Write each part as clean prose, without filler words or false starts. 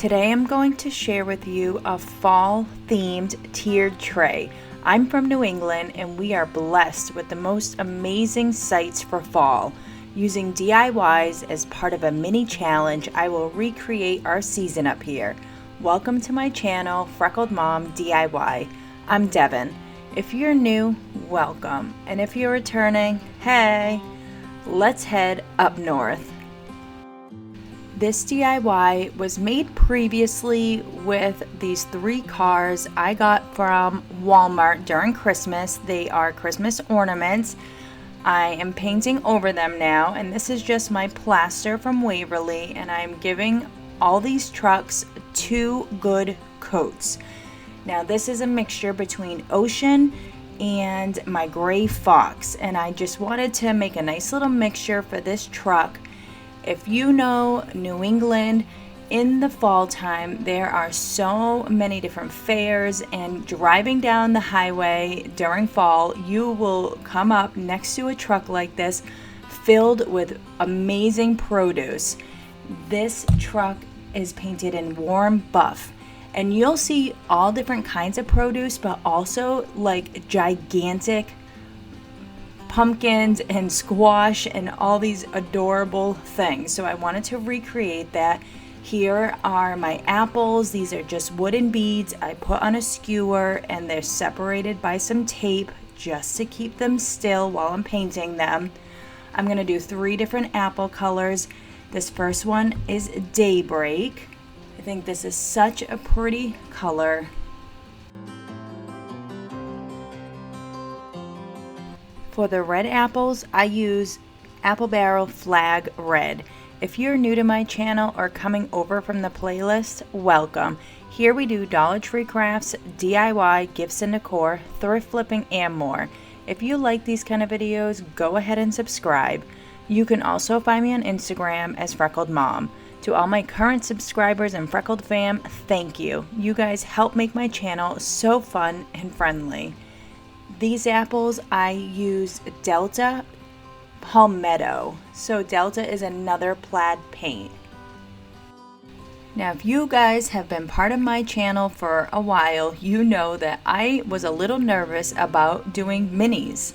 Today I'm going to share with you a fall themed tiered tray. I'm from New England and we are blessed with the most amazing sights for fall. Using DIYs as part of a mini challenge, I will recreate our season up here. Welcome to my channel, Freckled Mom DIY. I'm Devin. If you're new, welcome. And if you're returning, hey, let's head up north. This DIY was made previously with these 3 cars I got from Walmart during Christmas. They are Christmas ornaments. I am painting over them now, and this is just my plaster from Waverly, and I'm giving all these trucks 2 good coats. Now this is a mixture between Ocean and my gray fox, and I just wanted to make a nice little mixture for this truck. If you know New England, in the fall time, there are so many different fairs, and driving down the highway during fall, you will come up next to a truck like this filled with amazing produce. This truck is painted in warm buff, and you'll see all different kinds of produce, but also like gigantic pumpkins and squash and all these adorable things. So I wanted to recreate that. Here are my apples. These are just wooden beads I put on a skewer, and they're separated by some tape just to keep them still while I'm painting them. I'm gonna do 3 different apple colors. This first one is Daybreak. I think this is such a pretty color. For the red apples, I use Apple Barrel Flag Red. If you're new to my channel or coming over from the playlist, welcome. Here we do Dollar Tree crafts, DIY, gifts and decor, thrift flipping, and more. If you like these kind of videos, go ahead and subscribe. You can also find me on Instagram as Freckled Mom. To all my current subscribers and Freckled fam, thank you. You guys help make my channel so fun and friendly. These apples, I use Delta Palmetto. So Delta is another plaid paint. Now, if you guys have been part of my channel for a while, you know that I was a little nervous about doing minis.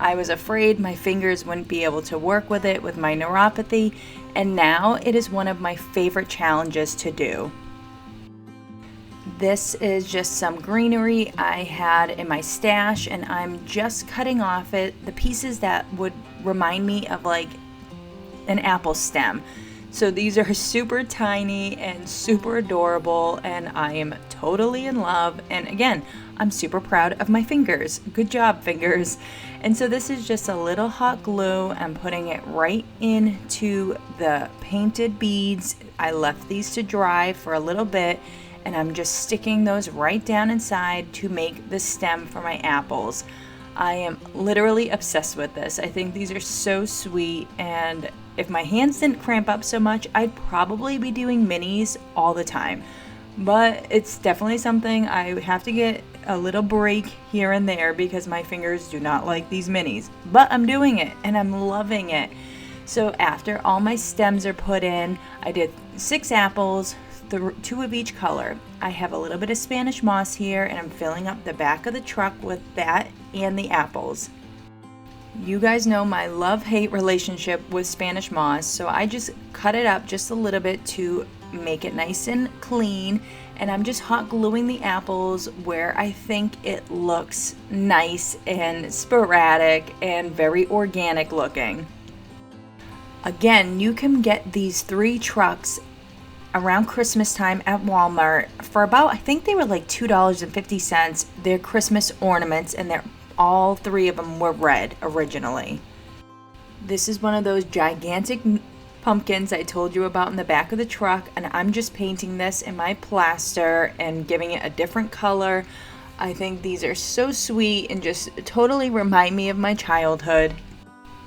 I was afraid my fingers wouldn't be able to work with it with my neuropathy, and now it is one of my favorite challenges to do. This is just some greenery I had in my stash, and I'm just cutting off the pieces that would remind me of like an apple stem. So these are super tiny and super adorable, and I am totally in love. And again, I'm super proud of my fingers. Good job, fingers. And so this is just a little hot glue. I'm putting it right into the painted beads. I left these to dry for a little bit, and I'm just sticking those right down inside to make the stem for my apples. I am literally obsessed with this. I think these are so sweet, and if my hands didn't cramp up so much, I'd probably be doing minis all the time. But it's definitely something I have to get a little break here and there because my fingers do not like these minis. But I'm doing it, and I'm loving it. So after all my stems are put in, I did 6 apples, 2 of each color. I have a little bit of Spanish moss here, and I'm filling up the back of the truck with that and the apples. You guys know my love-hate relationship with Spanish moss, so I just cut it up just a little bit to make it nice and clean, and I'm just hot gluing the apples where I think it looks nice and sporadic and very organic looking. Again, you can get these 3 trucks around Christmas time at Walmart for about, I think they were like $2.50. They're Christmas ornaments, and all 3 of them were red originally. This is one of those gigantic pumpkins I told you about in the back of the truck, and I'm just painting this in my plaster and giving it a different color. I think these are so sweet and just totally remind me of my childhood.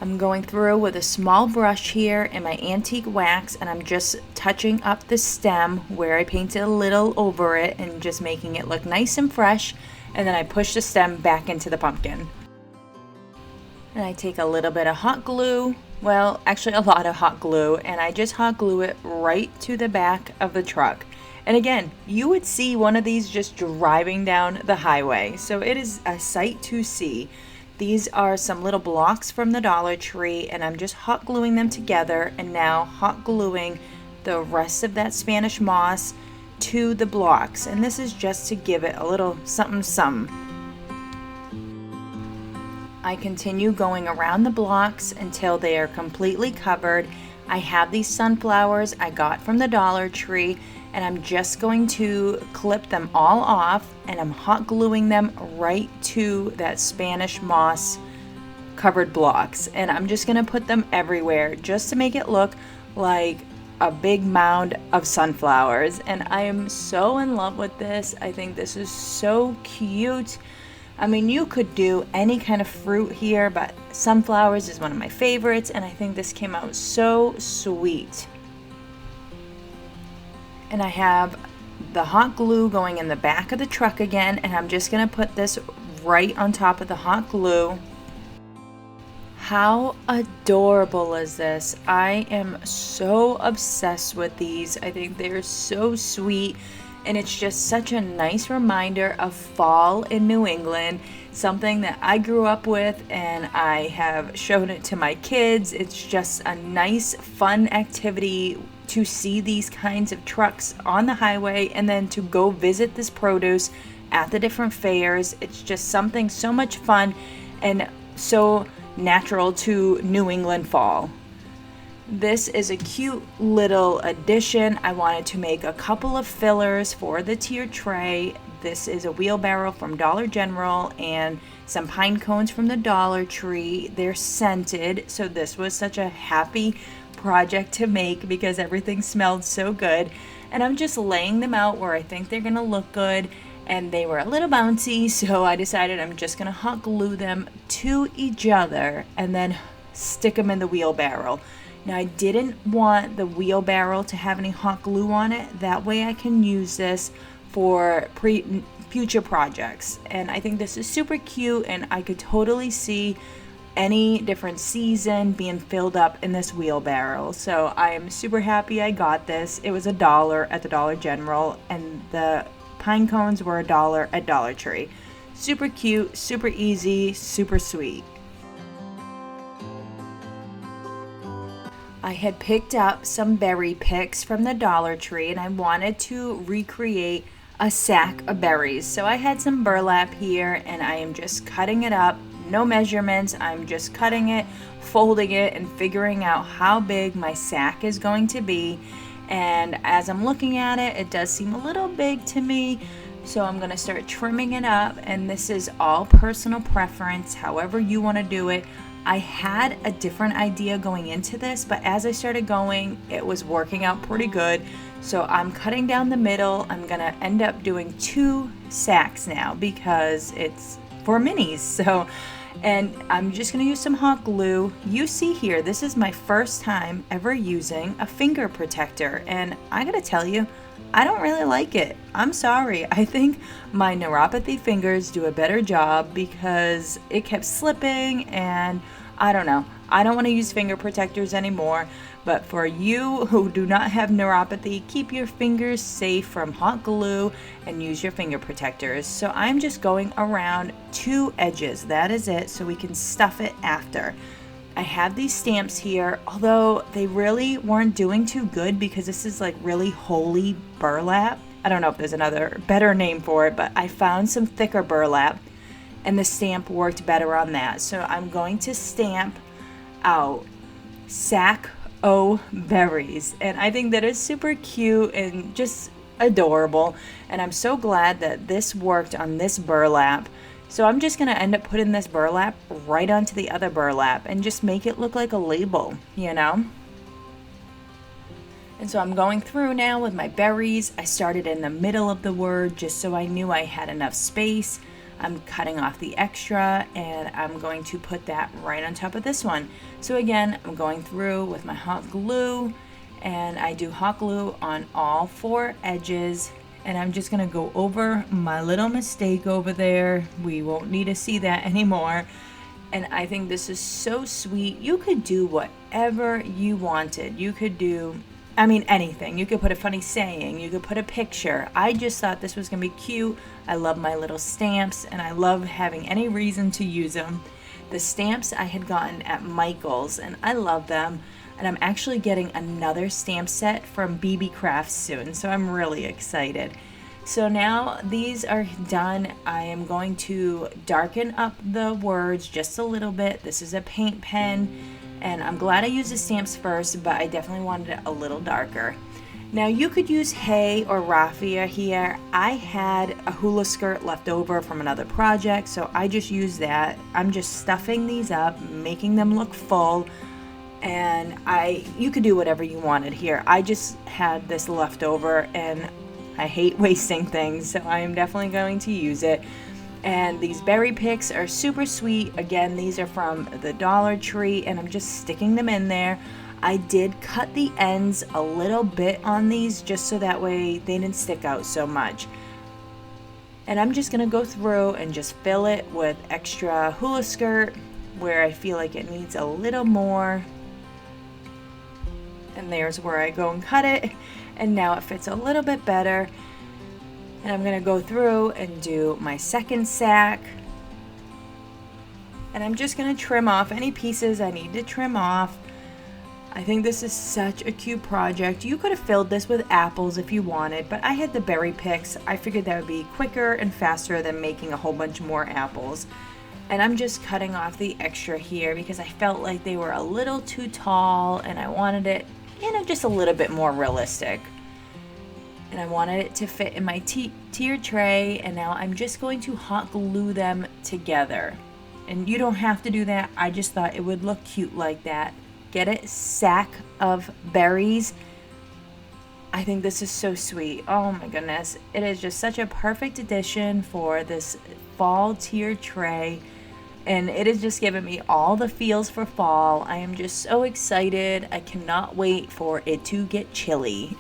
I'm going through with a small brush here and my antique wax, and I'm just touching up the stem where I painted a little over it and just making it look nice and fresh, and then I push the stem back into the pumpkin. And I take a little bit of hot glue, well, actually a lot of hot glue, and I just hot glue it right to the back of the truck. And again, you would see one of these just driving down the highway. So it is a sight to see. These are some little blocks from the Dollar Tree, and I'm just hot gluing them together, and now hot gluing the rest of that Spanish moss to the blocks. And this is just to give it a little something something. I continue going around the blocks until they are completely covered. I have these sunflowers I got from the Dollar Tree, and I'm just going to clip them all off, and I'm hot gluing them right to that Spanish moss covered blocks. And I'm just gonna put them everywhere just to make it look like a big mound of sunflowers. And I am so in love with this. I think this is so cute. I mean, you could do any kind of fruit here, but sunflowers is one of my favorites, and I think this came out so sweet. And I have the hot glue going in the back of the truck again, and I'm just gonna put this right on top of the hot glue. How adorable is this? I am so obsessed with these. I think they're so sweet. And it's just such a nice reminder of fall in New England, something that I grew up with, and I have shown it to my kids. It's just a nice, fun activity to see these kinds of trucks on the highway, and then to go visit this produce at the different fairs. It's just something so much fun and so natural to New England fall. This is a cute little addition. I wanted to make a couple of fillers for the tier tray. This is a wheelbarrow from Dollar General and some pine cones from the Dollar Tree. They're scented, so this was such a happy project to make because everything smelled so good. And I'm just laying them out where I think they're gonna look good, and they were a little bouncy, so I decided I'm just gonna hot glue them to each other and then stick them in the wheelbarrow. Now, I didn't want the wheelbarrow to have any hot glue on it. That way I can use this for future projects. And I think this is super cute, and I could totally see any different season being filled up in this wheelbarrow. So I am super happy I got this. It was $1 at the Dollar General, and the pine cones were $1 at Dollar Tree. Super cute, super easy, super sweet. I had picked up some berry picks from the Dollar Tree, and I wanted to recreate a sack of berries. So I had some burlap here, and I am just cutting it up. No measurements. I'm just cutting it, folding it, and figuring out how big my sack is going to be. And as I'm looking at it, it does seem a little big to me. So I'm going to start trimming it up, and this is all personal preference, however you want to do it. I had a different idea going into this, but as I started going, it was working out pretty good. So I'm cutting down the middle. I'm gonna end up doing 2 sacks now because it's for minis. So, and I'm just gonna use some hot glue. You see here, this is my first time ever using a finger protector, and I gotta tell you, I don't really like it. I'm sorry. I think my neuropathy fingers do a better job because it kept slipping, and I don't know. I don't want to use finger protectors anymore, but for you who do not have neuropathy, keep your fingers safe from hot glue and use your finger protectors. So I'm just going around 2 edges. That is it, so we can stuff it after. I have these stamps here, although they really weren't doing too good because this is like really holy burlap. I don't know if there's another better name for it, but I found some thicker burlap and the stamp worked better on that. So I'm going to stamp out Saco O Berries, and I think that is super cute and just adorable, and I'm so glad that this worked on this burlap. So I'm just going to end up putting this burlap right onto the other burlap and just make it look like a label, you know? And so I'm going through now with my berries. I started in the middle of the word just so I knew I had enough space. I'm cutting off the extra, and I'm going to put that right on top of this one. So again, I'm going through with my hot glue, and I do hot glue on all 4 edges. And I'm just going to go over my little mistake over there. We won't need to see that anymore. And I think this is so sweet. You could do whatever you wanted. You could do I mean, anything. You could put a funny saying, you could put a picture. I just thought this was gonna be cute. I love my little stamps, and I love having any reason to use them. The stamps I had gotten at Michael's, and I love them. And I'm actually getting another stamp set from BB Crafts soon, so I'm really excited. So now these are done. I am going to darken up the words just a little bit. This is a paint pen, and I'm glad I used the stamps first, but I definitely wanted it a little darker. Now you could use hay or raffia here. I had a hula skirt left over from another project, so I just used that. I'm just stuffing these up, making them look full, and you could do whatever you wanted here. I just had this left over, and I hate wasting things, so I am definitely going to use it. And these berry picks are super sweet. Again, these are from the Dollar Tree, and I'm just sticking them in there. I did cut the ends a little bit on these just so that way they didn't stick out so much. And I'm just gonna go through and just fill it with extra hula skirt where I feel like it needs a little more. And there's where I go and cut it, and now it fits a little bit better. And I'm gonna go through and do my second sack, and I'm just gonna trim off any pieces I need to trim off. I think this is such a cute project. You could have filled this with apples if you wanted, but I had the berry picks. I figured that would be quicker and faster than making a whole bunch more apples. And I'm just cutting off the extra here because I felt like they were a little too tall, and I wanted it, just a little bit more realistic. And I wanted it to fit in my tier tray, and now I'm just going to hot glue them together. And you don't have to do that. I just thought it would look cute like that. Get it? Sack of berries. I think this is so sweet. Oh my goodness. It is just such a perfect addition for this fall tier tray. And it is just giving me all the feels for fall. I am just so excited. I cannot wait for it to get chilly.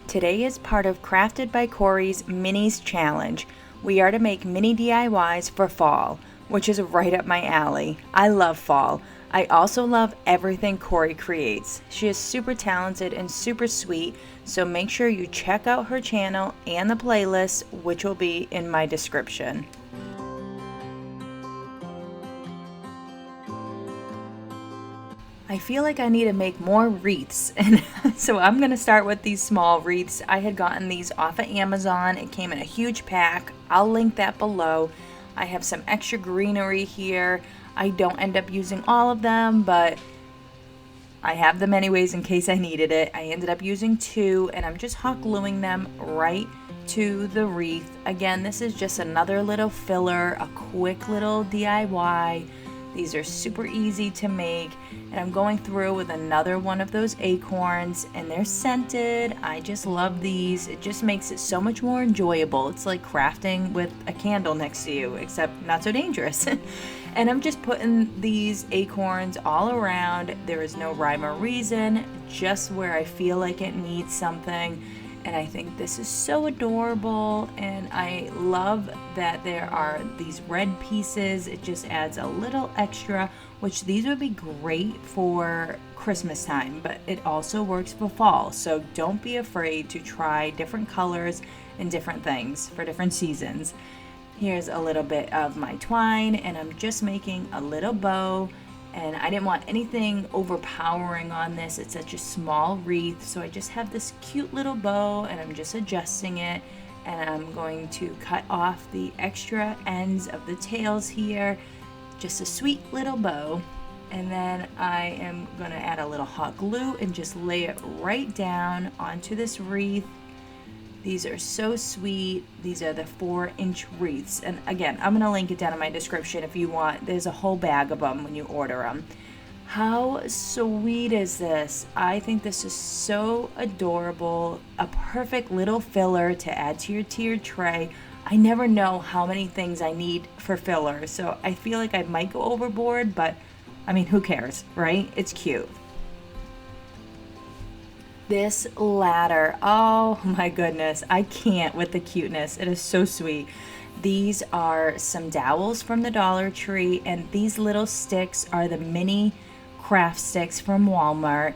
Today is part of Crafted by Corie's Minis Challenge. We are to make mini DIYs for fall, which is right up my alley. I love fall. I also love everything Corie creates. She is super talented and super sweet, so make sure you check out her channel and the playlist, which will be in my description. I feel like I need to make more wreaths, and so I'm going to start with these small wreaths. I had gotten these off of Amazon. It came in a huge pack. I'll link that below. I have some extra greenery here. I don't end up using all of them, but I have them anyways in case I needed it. I ended up using 2, and I'm just hot gluing them right to the wreath. Again, this is just another little filler, a quick little DIY. These are super easy to make, and I'm going through with another one of those acorns, and they're scented. I just love these. It just makes it so much more enjoyable. It's like crafting with a candle next to you, except not so dangerous. And I'm just putting these acorns all around. There is no rhyme or reason, just where I feel like it needs something. And I think this is so adorable, and I love that there are these red pieces. It just adds a little extra, which these would be great for Christmas time, but it also works for fall. So don't be afraid to try different colors and different things for different seasons. Here's a little bit of my twine, and I'm just making a little bow. And I didn't want anything overpowering on this. It's such a small wreath, so I just have this cute little bow, and I'm just adjusting it. And I'm going to cut off the extra ends of the tails here. Just a sweet little bow. And then I am going to add a little hot glue and just lay it right down onto this wreath. These are so sweet. These are the 4-inch wreaths. And again, I'm going to link it down in my description if you want. There's a whole bag of them when you order them. How sweet is this? I think this is so adorable. A perfect little filler to add to your tier tray. I never know how many things I need for filler, so I feel like I might go overboard, but I mean, who cares, right? It's cute. This ladder, oh my goodness, I can't with the cuteness. It is so sweet. These are some dowels from the Dollar Tree, and these little sticks are the mini craft sticks from Walmart.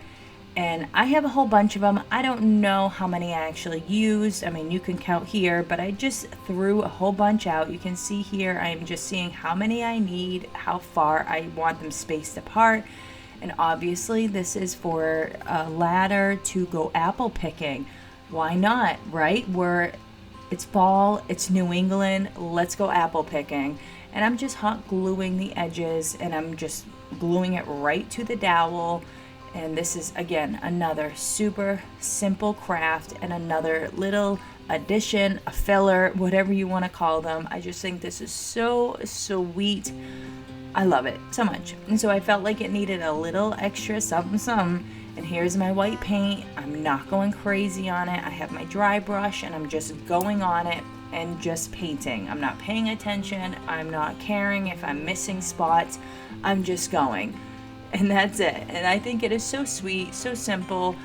And I have a whole bunch of them. I don't know how many I actually used. I mean, you can count here, but I just threw a whole bunch out. You can see here, I'm just seeing how many I need, how far I want them spaced apart. And obviously this is for a ladder to go apple picking. Why not, right? It's fall, it's New England, let's go apple picking. And I'm just hot gluing the edges, and I'm just gluing it right to the dowel. And this is, again, another super simple craft and another little addition, a filler, whatever you want to call them. I just think this is so sweet. I love it so much. And so I felt like it needed a little extra something. And here's my white paint. I'm not going crazy on it. I have my dry brush and I'm just going on it and just painting. I'm not paying attention. I'm not caring if I'm missing spots. I'm just going. And that's it. And I think it is so sweet, so simple.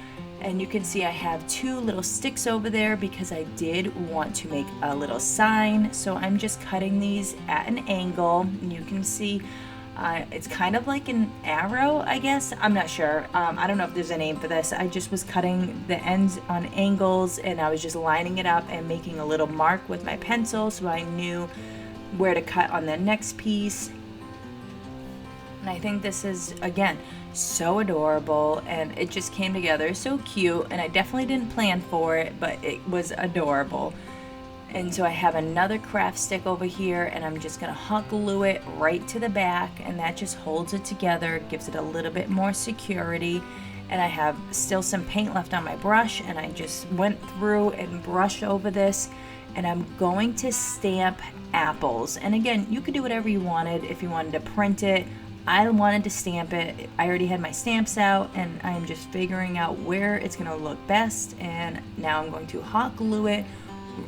And you can see I have 2 little sticks over there because I did want to make a little sign. So I'm just cutting these at an angle. And you can see it's kind of like an arrow, I guess. I'm not sure. I don't know if there's a name for this. I just was cutting the ends on angles, and I was just lining it up and making a little mark with my pencil so I knew where to cut on the next piece. And I think this is, again, so adorable, and it just came together so cute. And I definitely didn't plan for it, but it was adorable. And so I have another craft stick over here, and I'm just gonna hot glue it right to the back, and that just holds it together, gives it a little bit more security. And I have still some paint left on my brush, and I just went through and brushed over this, and I'm going to stamp apples. And again, you could do whatever you wanted. If you wanted to print it, I wanted to stamp it. I already had my stamps out, and I'm just figuring out where it's gonna look best. And now I'm going to hot glue it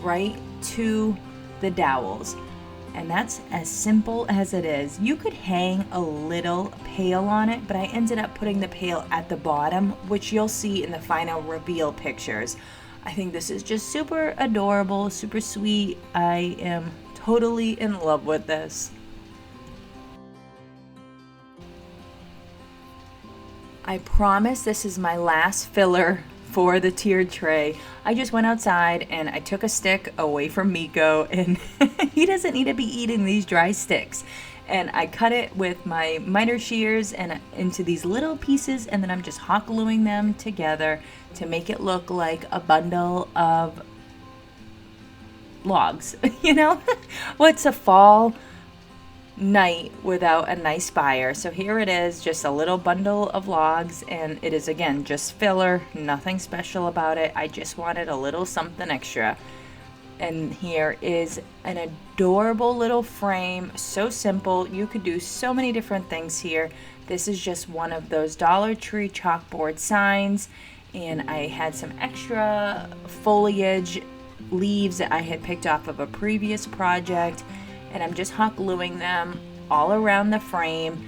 right to the dowels. And that's as simple as it is. You could hang a little pail on it, but I ended up putting the pail at the bottom, which you'll see in the final reveal pictures. I think this is just super adorable, super sweet. I am totally in love with this. I promise this is my last filler for the tiered tray. I just went outside and I took a stick away from Miko, and he doesn't need to be eating these dry sticks. And I cut it with my miter shears and into these little pieces, and then I'm just hot gluing them together to make it look like a bundle of logs. You know, what's a fall night without a nice fire? So here it is, just a little bundle of logs, and it is, again, just filler, nothing special about it. I just wanted a little something extra. And here is an adorable little frame, so simple. You could do so many different things here. This is just one of those Dollar Tree chalkboard signs, and I had some extra foliage leaves that I had picked off of a previous project, and I'm just hot gluing them all around the frame.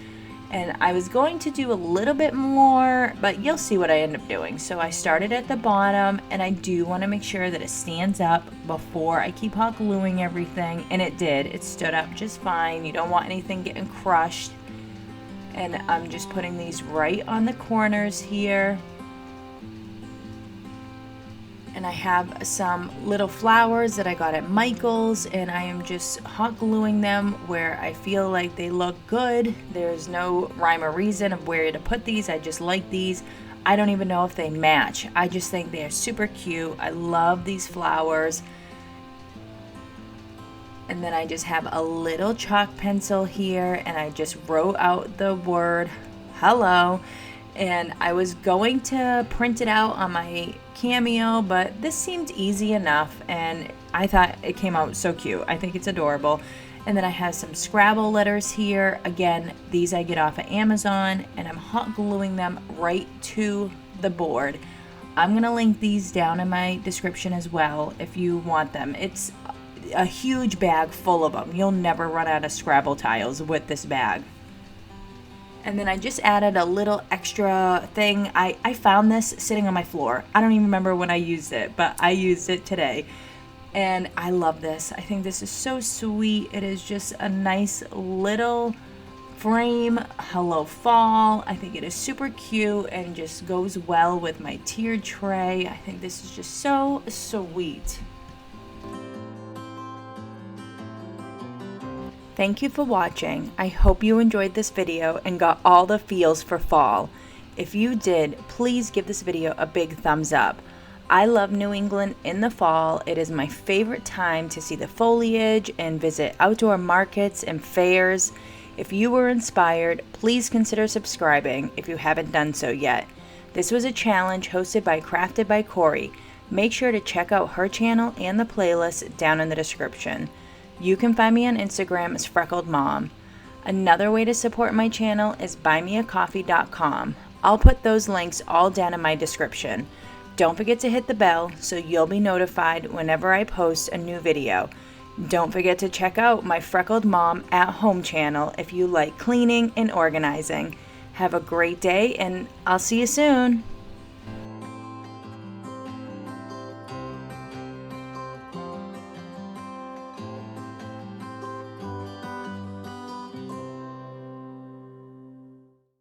And I was going to do a little bit more, but you'll see what I end up doing. So I started at the bottom, and I do want to make sure that it stands up before I keep hot gluing everything. And it did. It stood up just fine. You don't want anything getting crushed. And I'm just putting these right on the corners here. And I have some little flowers that I got at Michael's, and I am just hot gluing them where I feel like they look good. There's no rhyme or reason of where to put these. I just like these. I don't even know if they match. I just think they are super cute. I love these flowers. And then I just have a little chalk pencil here, and I just wrote out the word hello. And I was going to print it out on my Cameo, but this seemed easy enough, and I thought it came out so cute. I think it's adorable. And then I have some Scrabble letters here. Again, these I get off of Amazon, and I'm hot gluing them right to the board. I'm gonna link these down in my description as well if you want them. It's a huge bag full of them. You'll never run out of Scrabble tiles with this bag. And then I just added a little extra thing. I found this sitting on my floor. I don't even remember when I used it, but I used it today. And I love this. I think this is so sweet. It is just a nice little frame. Hello Fall. I think it is super cute and just goes well with my tiered tray. I think this is just so sweet. Thank you for watching. I hope you enjoyed this video and got all the feels for fall. If you did, please give this video a big thumbs up. I love New England in the fall. It is my favorite time to see the foliage and visit outdoor markets and fairs. If you were inspired, please consider subscribing if you haven't done so yet. This was a challenge hosted by Crafted by Corie. Make sure to check out her channel and the playlist down in the description. You can find me on Instagram as Freckled Mom. Another way to support my channel is buymeacoffee.com. I'll put those links all down in my description. Don't forget to hit the bell so you'll be notified whenever I post a new video. Don't forget to check out my Freckled Mom at Home channel if you like cleaning and organizing. Have a great day, and I'll see you soon.